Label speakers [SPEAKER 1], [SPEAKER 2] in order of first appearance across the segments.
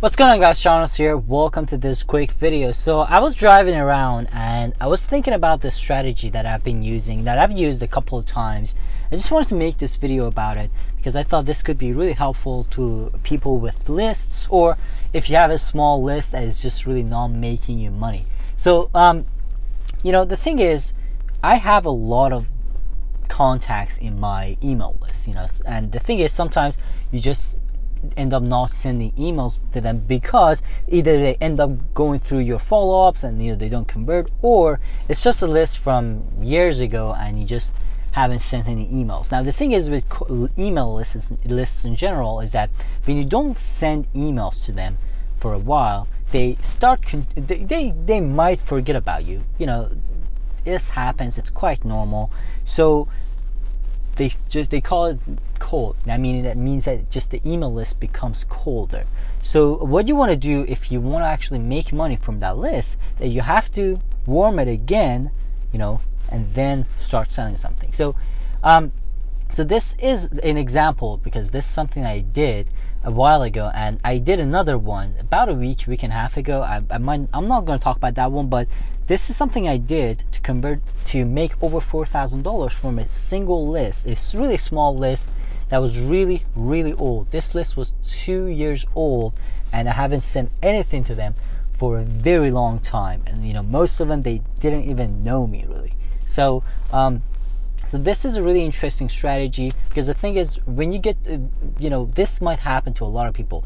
[SPEAKER 1] What's going on, guys? Shanos here. Welcome to this quick video. So I was driving around and I was thinking about this strategy that I've been using, that I've used a couple of times. I just wanted to make this video about it because I thought this could be really helpful to people with lists, or if you have a small list that is just really not making you money. So the thing is, I have a lot of contacts in my email list, and the thing is, sometimes you just end up not sending emails to them because either they end up going through your follow-ups and they don't convert, or it's just a list from years ago and you just haven't sent any emails. Now the thing is with email lists in general is that when you don't send emails to them for a while, they they might forget about you. This happens, it's quite normal. So they call it cold. That means that just the email list becomes colder. So what you want to do if you want to actually make money from that list, that you have to warm it again, and then start selling something. So so this is an example because this is something I did a while ago, and I did another one about a week and a half ago. I'm not going to talk about that one, but this is something I did to make over $4,000 from a single list. It's a really small list that was really, really old. This list was 2 years old, and I haven't sent anything to them for a very long time. And most of them, they didn't even know me really. So so this is a really interesting strategy because the thing is, when you get, this might happen to a lot of people.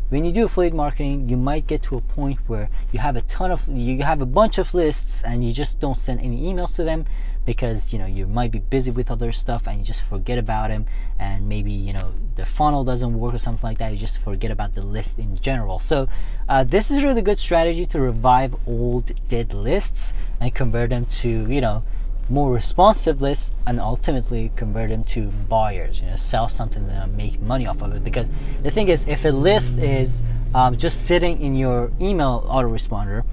[SPEAKER 1] When you do affiliate marketing, you might get to a point where you have a bunch of lists and you just don't send any emails to them because you might be busy with other stuff and you just forget about them, and maybe the funnel doesn't work or something like that. You just forget about the list in general. So this is a really good strategy to revive old dead lists and convert them to more responsive lists, and ultimately convert them to buyers, sell something and make money off of it. Because the thing is, if a list is just sitting in your email autoresponder,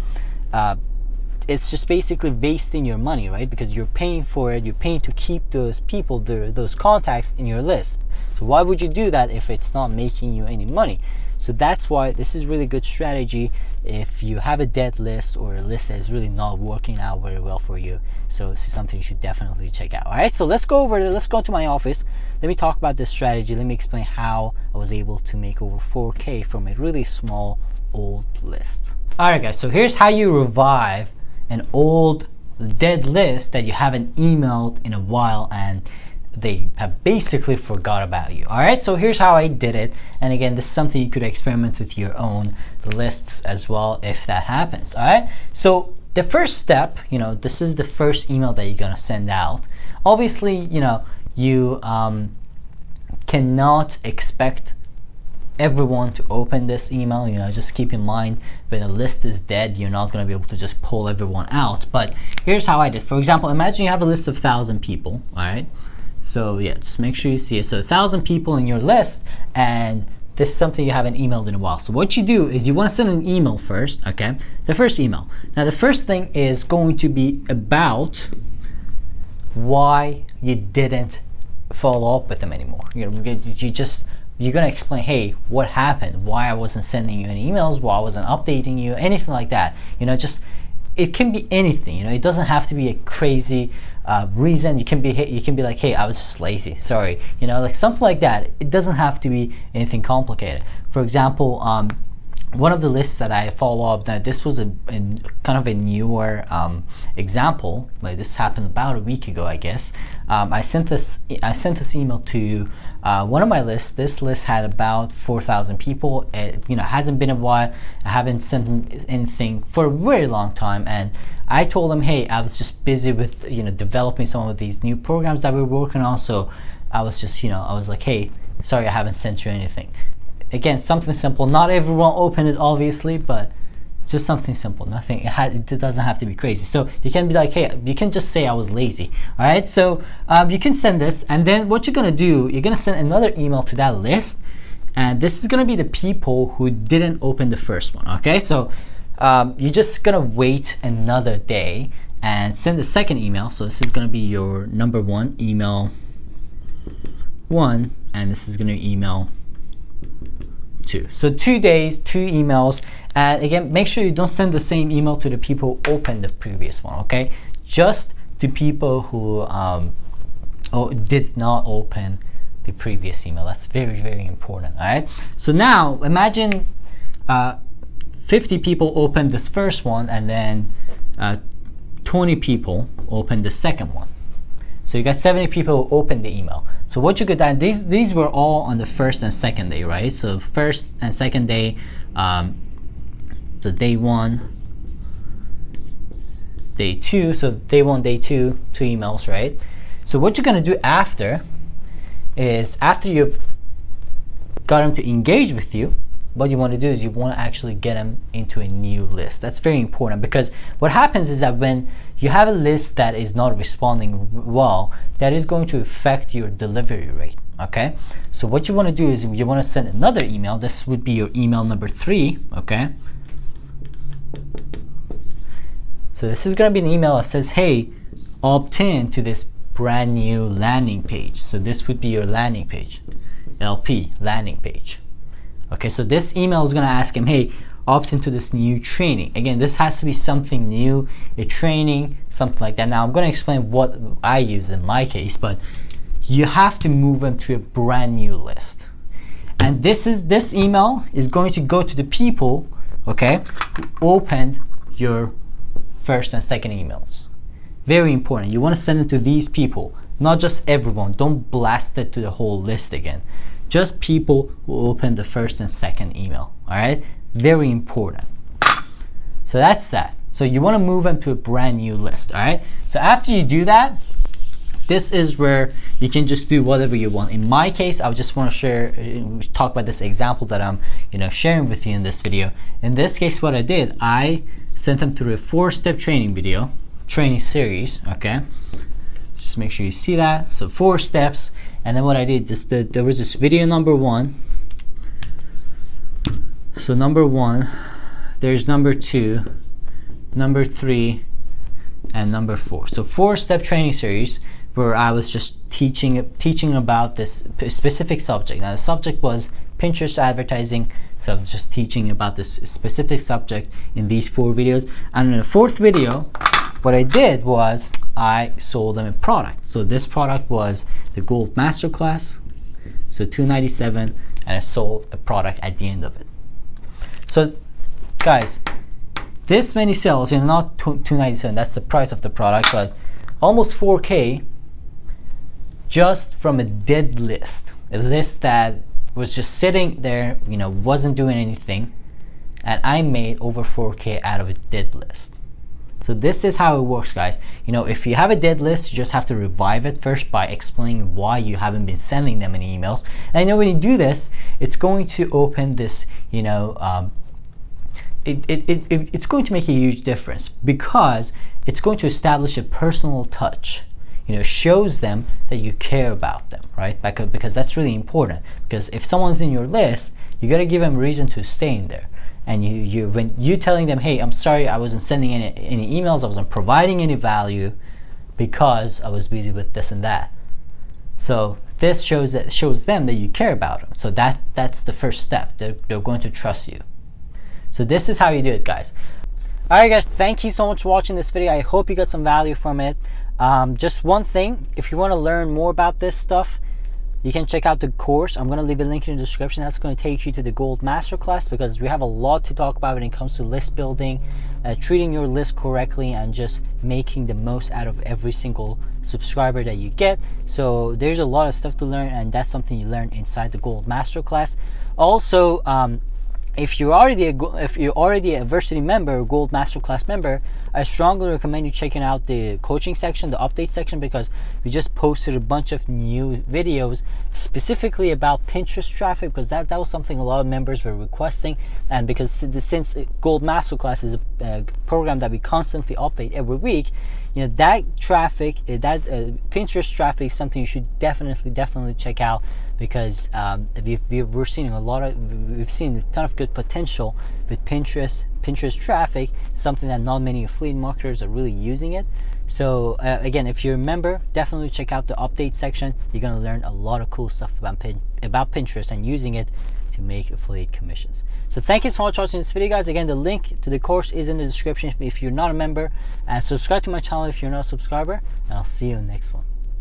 [SPEAKER 1] it's just basically wasting your money, right? Because you're paying for it, you're paying to keep those people, those contacts in your list. So why would you do that if it's not making you any money? So that's why this is really good strategy if you have a dead list or a list that is really not working out very well for you. So this is something you should definitely check out. All right, so let's go over there. Let's go to my office. Let me talk about this strategy. Let me explain how I was able to make over 4K from a really small old list. All right, guys, so here's how you revive an old dead list that you haven't emailed in a while and they have basically forgot about you. All right, so here's how I did it. And again, this is something you could experiment with your own lists as well if that happens. All right, so the first step, this is the first email that you're gonna send out. Obviously, you cannot expect everyone to open this email. Just keep in mind, when a list is dead, you're not going to be able to just pull everyone out. But here's how I did. For example, imagine you have a list of 1,000 people. All right, so yeah, just make sure you see it. So 1,000 people in your list, and this is something you haven't emailed in a while. So what you do is you want to send an email first. Okay, the first email. Now the first thing is going to be about why you didn't follow up with them anymore. You're gonna explain, hey, what happened? Why I wasn't sending you any emails? Why I wasn't updating you? Anything like that. It can be anything. It doesn't have to be a crazy reason. You can be like, hey, I was just lazy. Sorry. Like something like that. It doesn't have to be anything complicated. For example, one of the lists that I follow up, that this was kind of a newer example. Like this happened about a week ago, I guess. I sent this email to one of my lists. This list had about 4,000 people. It hasn't been a while. I haven't sent them anything for a very long time, and I told them, hey, I was just busy with developing some of these new programs that we're working on. So I was just I was like, hey, sorry, I haven't sent you anything. Again, something simple. Not everyone opened it, obviously, but it's just something simple. Nothing. It doesn't have to be crazy. So you can be like, hey, you can just say I was lazy. All right. So you can send this, and then what you're gonna do, you're gonna send another email to that list, and this is gonna be the people who didn't open the first one. Okay. So you're just gonna wait another day and send the second email. So this is gonna be your number one, email 1, and this is gonna email 2. So 2 days, 2 emails. And again, make sure you don't send the same email to the people who opened the previous one, okay? Just to people who did not open the previous email. That's very, very important, all right? So now imagine 50 people opened this first one, and then 20 people opened the second one. So you got 70 people who opened the email. So what you could do, these were all on the first and second day, right? So first and second day, so day 1, day 2, so day 1, day 2, 2 emails, right? So what you're gonna do after is, after you've got them to engage with you, what you want to do is you want to actually get them into a new list. That's very important, because what happens is that when you have a list that is not responding well, that is going to affect your delivery rate, okay? So what you want to do is you want to send another email. This would be your email number 3, okay? So this is going to be an email that says, hey, opt in to this brand new landing page. So this would be your landing page, LP, landing page. Okay, so this email is going to ask him, hey, opt into this new training. Again, this has to be something new, a training, something like that. Now, I'm going to explain what I use in my case, but you have to move them to a brand new list. And this email is going to go to the people, okay, who opened your first and second emails. Very important. You want to send it to these people, not just everyone. Don't blast it to the whole list again. Just people who opened the first and second email, all right? Very important. So that's that. So you want to move them to a brand new list, all right? So after you do that, this is where you can just do whatever you want. In my case, I just want to talk about this example that I'm, sharing with you in this video. In this case, what I did, I sent them through a 4-step training series, okay? Just make sure you see that. So 4 steps. And then what I did, there was this video number 1. So number 1, there's number 2, number 3, and number 4. So 4-step training series where I was just teaching about this specific subject. Now the subject was Pinterest advertising. So I was just teaching about this specific subject in these 4 videos. And in the 4th video, what I did was I sold them a product. So this product was the Gold Masterclass, so $297, and I sold a product at the end of it. So guys, this many sales, not $297, that's the price of the product, but almost $4K just from a dead list, a list that was just sitting there, wasn't doing anything, and I made over $4K out of a dead list. So this is how it works, guys. If you have a dead list, you just have to revive it first by explaining why you haven't been sending them any emails. And when you do this, it's going to open this, it's going to make a huge difference, because it's going to establish a personal touch. Shows them that you care about them, right? Because that's really important. Because if someone's in your list, you got to give them a reason to stay in there. And when you telling them, hey, I'm sorry, I wasn't sending any emails, I wasn't providing any value because I was busy with this and that. So this shows them that you care about them. So that's the first step. They're going to trust you. So this is how you do it, guys. All right, guys, thank you so much for watching this video. I hope you got some value from it. Just one thing, if you want to learn more about this stuff, you can check out the course. I'm going to leave a link in the description. That's going to take you to the Gold Masterclass, because we have a lot to talk about when it comes to list building, treating your list correctly, and just making the most out of every single subscriber that you get. So there's a lot of stuff to learn, and that's something you learn inside the Gold Masterclass. Also, if you're already a Versity member, Gold Masterclass member, I strongly recommend you checking out the coaching section, the update section, because we just posted a bunch of new videos specifically about Pinterest traffic, because that was something a lot of members were requesting. And because since Gold Masterclass is a program that we constantly update every week, that traffic, Pinterest traffic is something you should definitely check out, because we're seeing we've seen a ton of good potential with Pinterest traffic, something that not many affiliate marketers are really using it. So again, if you're a member, definitely check out the update section. You're going to learn a lot of cool stuff about Pinterest and using it to make affiliate commissions. So thank you so much for watching this video, guys. Again, the link to the course is in the description if you're not a member, and subscribe to my channel if you're not a subscriber, and I'll see you in the next one.